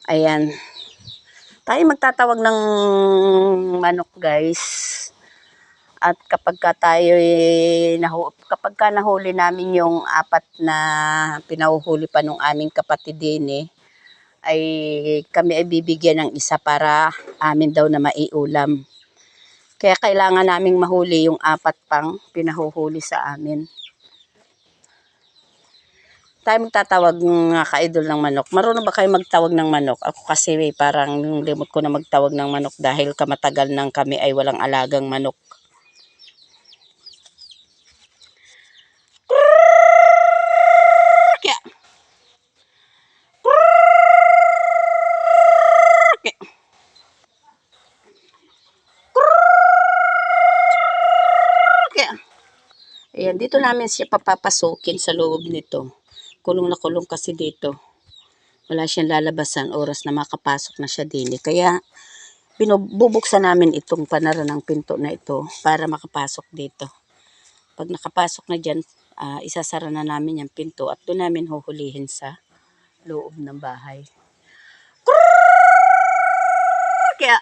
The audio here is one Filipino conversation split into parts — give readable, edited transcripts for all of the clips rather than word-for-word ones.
Ayan. Tayo magtatawag ng manok, guys. At kapag ka nahuli namin yung 4 na pinahuhuli pa nung aming kapatid din ay kami ay bibigyan ng isa para amin daw na maiulam. Kaya kailangan naming mahuli yung 4 pang pinahuhuli sa amin. Tayo magtatawag mga ka-idol ng manok. Marunong ba kayo magtawag ng manok? Ako kasi parang limot ko na magtawag ng manok dahil kamatagal nang kami ay walang alagang manok. Ayan, dito namin siya papapasukin sa loob nito. Kulong na kulong kasi dito. Wala siyang lalabasan oras na makapasok na siya din. Kaya bubuksan namin itong panara ng pinto na ito para makapasok dito. Pag nakapasok na dyan, isasara na namin yung pinto at doon namin huhulihin sa loob ng bahay. Kaya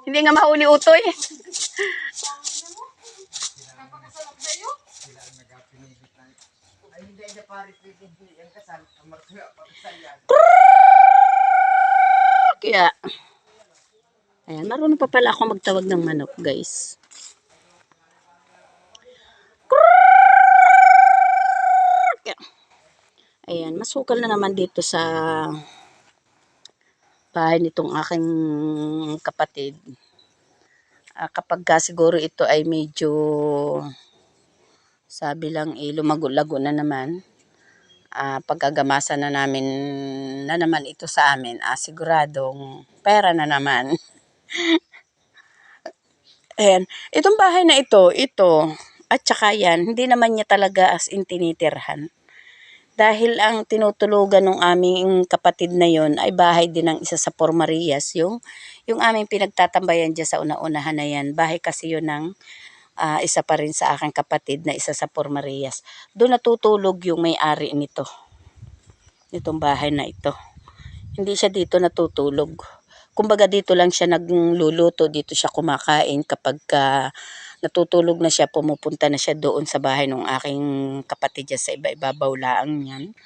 hindi nga mahuli utoy. Kaya, ayan, marunong pa pala ako magtawag ng manok, guys. Ayan, masukal na naman dito sa bahay nitong aking kapatid. Kapag siguro ito ay medyo sabi lang lumago-lago na naman, pagkagamasan na naman ito sa amin, siguradong pera na naman. Ayan, itong bahay na ito, at saka yan, hindi naman niya talaga as in tinitirhan. Dahil ang tinutulugan ng aming kapatid na yon ay bahay din ng isa sa Formarias. Yung aming pinagtatambayan dyan sa una-unahan na yan. Bahay kasi yun ng isa pa rin sa aking kapatid na isa sa Formarias. Doon natutulog yung may-ari nito. Itong bahay na ito. Hindi siya dito natutulog. Kumbaga dito lang siya nagluluto. Dito siya kumakain kapag natutulog na siya, pumupunta na siya doon sa bahay ng aking kapatid dyan sa iba-ibabaw laang yan.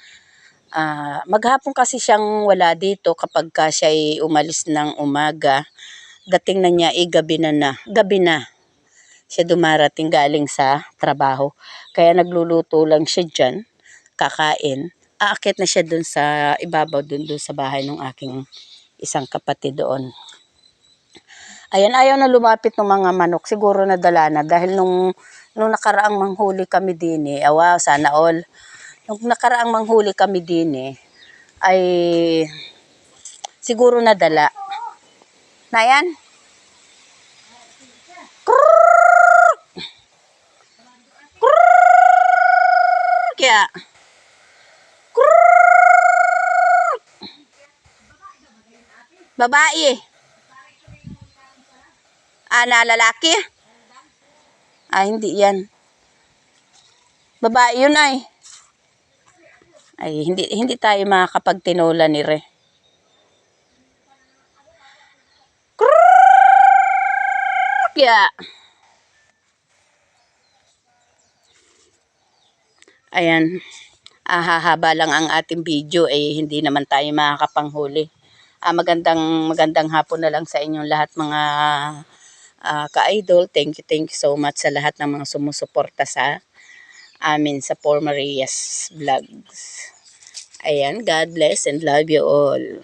Maghapon kasi siyang wala dito kapag siya ay umalis ng umaga. Dating na niya gabi na siya dumarating galing sa trabaho. Kaya nagluluto lang siya dyan, kakain. Aakyat na siya doon sa ibabaw, doon sa bahay ng aking isang kapatid doon. Ayan, ayaw na lumapit ng mga manok. Siguro nadala na dahil nung nakaraang manghuli kami din sana all. Nung nakaraang manghuli kami din ay siguro nadala. Na yan? Kaya babae. Na lalaki? Hindi yan. Babae yun ay hindi tayo makakapagtinola ni Re. Kaya ayan, hahaba lang ang ating video hindi naman tayo makakapanghuli. Magandang hapon na lang sa inyong lahat mga ka-idol. Thank you so much sa lahat ng mga sumusuporta sa amin sa Formarias Vlogs. Ayan, God bless and love you all.